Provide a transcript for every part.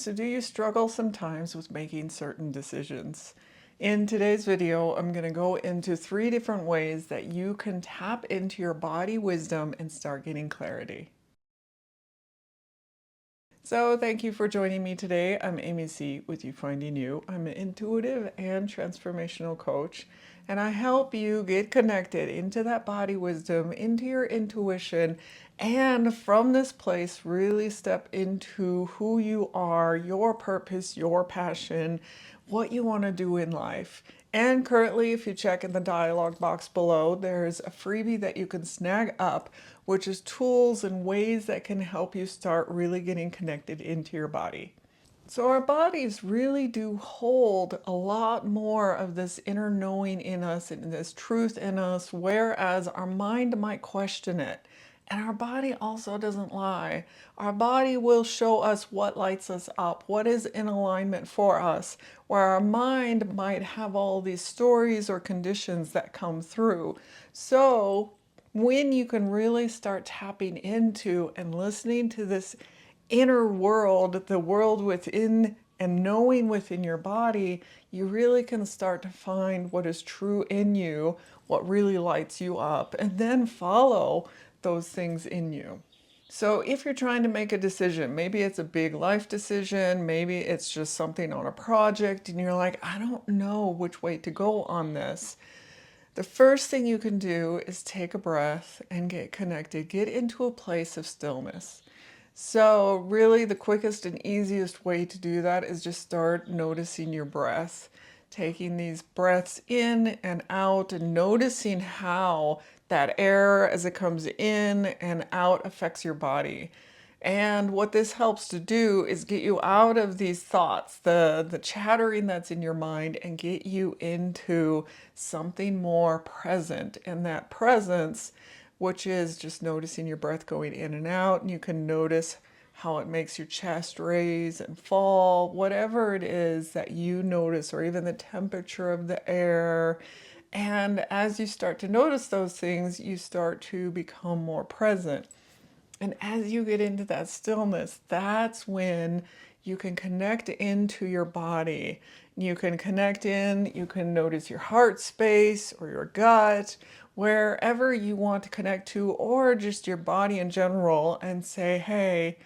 So do you struggle sometimes with making certain decisions? In today's video, I'm going to go into 3 different ways that you can tap into your body wisdom and start getting clarity. So thank you for joining me today. I'm AmyC with You Finding You. I'm an intuitive and transformational coach, and I help you get connected into that body wisdom, into your intuition, and from this place really step into who you are, your purpose, your passion, what you want to do in life. And currently, if you check in the dialog box below, there's a freebie that you can snag up, which is tools and ways that can help you start really getting connected into your body. So our bodies really do hold a lot more of this inner knowing in us and this truth in us, whereas our mind might question it. And our body also doesn't lie. Our body will show us what lights us up, what is in alignment for us, where our mind might have all these stories or conditions that come through. So when you can really start tapping into and listening to this inner world, the world within and knowing within your body, you really can start to find what is true in you, what really lights you up, and then follow those things in you. So if you're trying to make a decision, maybe it's a big life decision, maybe it's just something on a project, and you're like, I don't know which way to go on this. The first thing you can do is take a breath and get connected, get into a place of stillness. So really the quickest and easiest way to do that is just start noticing your breath, taking these breaths in and out and noticing how that air as it comes in and out affects your body. And what this helps to do is get you out of these thoughts, the chattering that's in your mind, and get you into something more present. And that presence, which is just noticing your breath going in and out, and you can notice how it makes your chest raise and fall, whatever it is that you notice, or even the temperature of the air. And as you start to notice those things, you start to become more present. And as you get into that stillness, that's when you can connect into your body. You can connect in, you can notice your heart space or your gut, wherever you want to connect to, or just your body in general, and say, hey,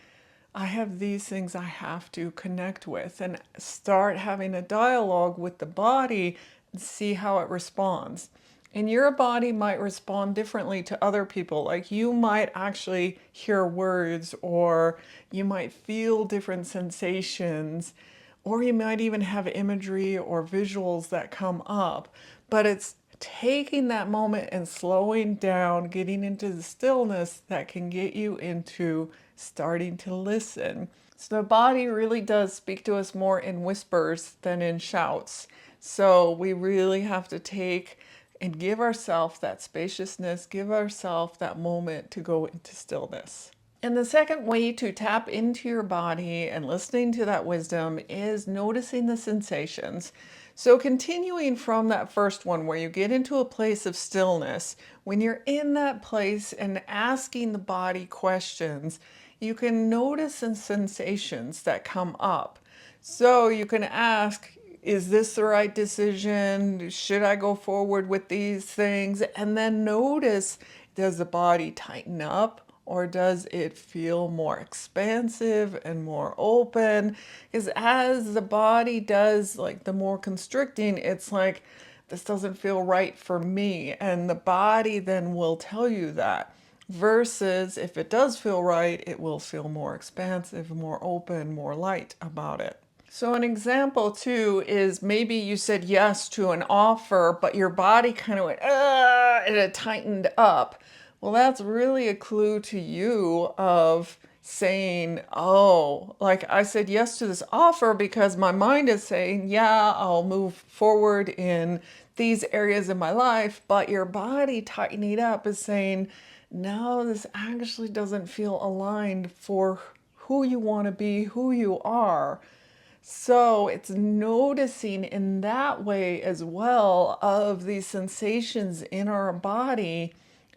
I have these things I have to connect with, and start having a dialogue with the body and see how it responds. And your body might respond differently to other people. Like you might actually hear words, or you might feel different sensations, or you might even have imagery or visuals that come up. But it's taking that moment and slowing down, getting into the stillness that can get you into starting to listen. So the body really does speak to us more in whispers than in shouts. So we really have to take and give ourselves that spaciousness, give ourselves that moment to go into stillness. And the second way to tap into your body and listening to that wisdom is noticing the sensations. So continuing from that first one where you get into a place of stillness, when you're in that place and asking the body questions, you can notice the sensations that come up. So you can ask, is this the right decision? Should I go forward with these things? And then notice, does the body tighten up? Or does it feel more expansive and more open? Because as the body does, like the more constricting, it's like, this doesn't feel right for me. And the body then will tell you that. Versus if it does feel right, it will feel more expansive, more open, more light about it. So an example too is maybe you said yes to an offer, but your body kind of went, and it tightened up. Well, that's really a clue to you of saying, oh, like I said yes to this offer because my mind is saying, yeah, I'll move forward in these areas of my life, but your body tightening up is saying, no, this actually doesn't feel aligned for who you want to be, who you are. So it's noticing in that way as well of these sensations in our body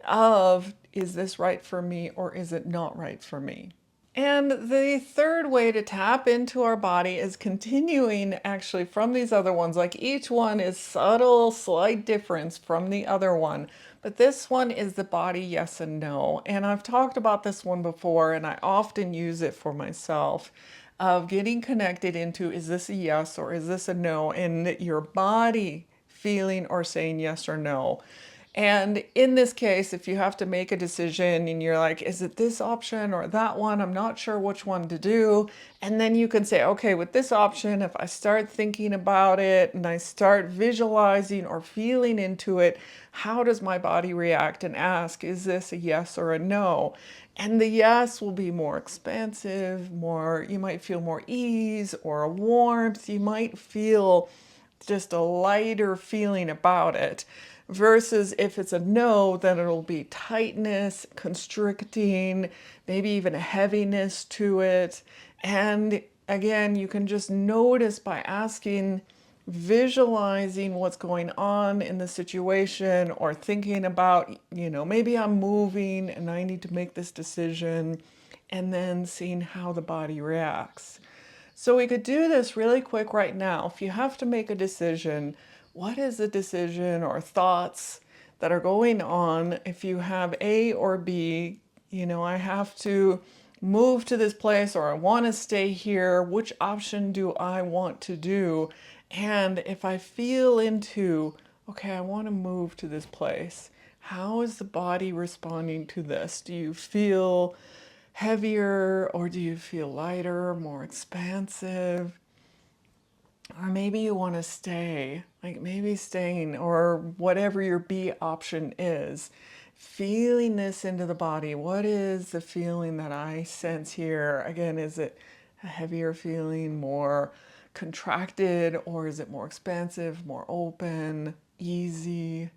of, is this right for me or is it not right for me? And the third way to tap into our body is continuing actually from these other ones. Like each one is subtle, slight difference from the other one. But this one is the body yes and no. And I've talked about this one before, and I often use it for myself of getting connected into, is this a yes or is this a no? And your body feeling or saying yes or no. And in this case, if you have to make a decision and you're like, is it this option or that one? I'm not sure which one to do. And then you can say, okay, with this option, if I start thinking about it and I start visualizing or feeling into it, how does my body react? And ask, is this a yes or a no? And the yes will be more expansive, more, you might feel more ease or a warmth. You might feel just a lighter feeling about it. Versus if it's a no, then it'll be tightness, constricting, maybe even a heaviness to it. And again, you can just notice by asking, visualizing what's going on in the situation or thinking about, maybe I'm moving and I need to make this decision, and then seeing how the body reacts. So we could do this really quick right now. If you have to make a decision, what is the decision or thoughts that are going on? If you have A or B, I have to move to this place or I want to stay here. Which option do I want to do? And if I feel into, okay, I want to move to this place, how is the body responding to this? Do you feel heavier or do you feel lighter, more expansive? Or maybe you want to stay, like maybe staying, or whatever your B option is. Feeling this into the body. What is the feeling that I sense here? Again, is it a heavier feeling, more contracted, or is it more expansive, more open, easy?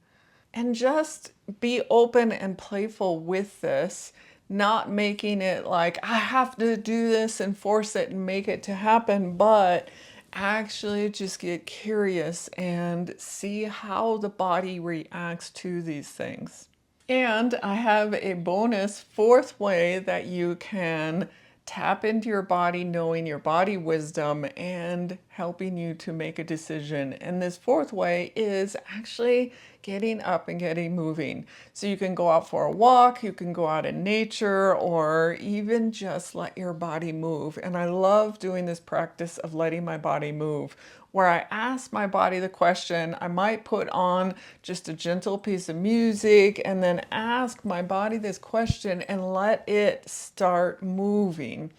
And just be open and playful with this, not making it like I have to do this and force it and make it to happen, but actually just get curious and see how the body reacts to these things. And I have a bonus fourth way that you can tap into your body, knowing your body wisdom and helping you to make a decision. And this fourth way is actually getting up and getting moving. So you can go out for a walk, you can go out in nature, or even just let your body move. And I love doing this practice of letting my body move, where I ask my body the question. I might put on just a gentle piece of music and then ask my body this question and let it start moving.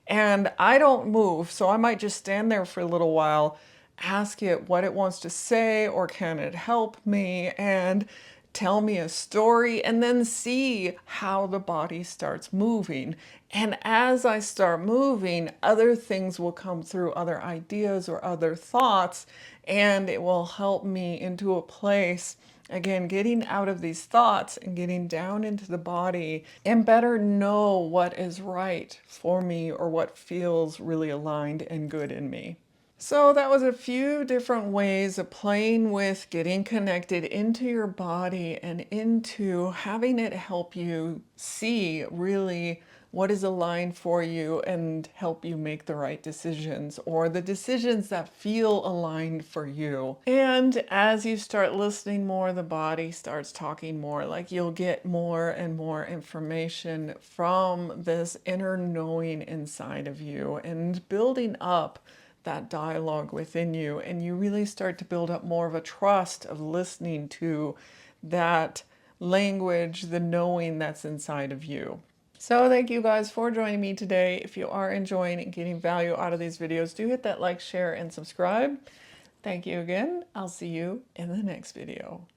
And I don't move, so I might just stand there for a little while, ask it what it wants to say, or can it help me, and tell me a story, and then see how the body starts moving. And as I start moving, other things will come through, other ideas or other thoughts, and it will help me into a place, again, getting out of these thoughts and getting down into the body and better know what is right for me or what feels really aligned and good in me. So that was a few different ways of playing with getting connected into your body and into having it help you see really what is aligned for you and help you make the right decisions, or the decisions that feel aligned for you. And as you start listening more, the body starts talking more. Like you'll get more and more information from this inner knowing inside of you and building up that dialogue within you, and you really start to build up more of a trust of listening to that language, the knowing that's inside of you. So thank you guys for joining me today. If you are enjoying and getting value out of these videos, do hit that like, share, and subscribe. Thank you again. I'll see you in the next video.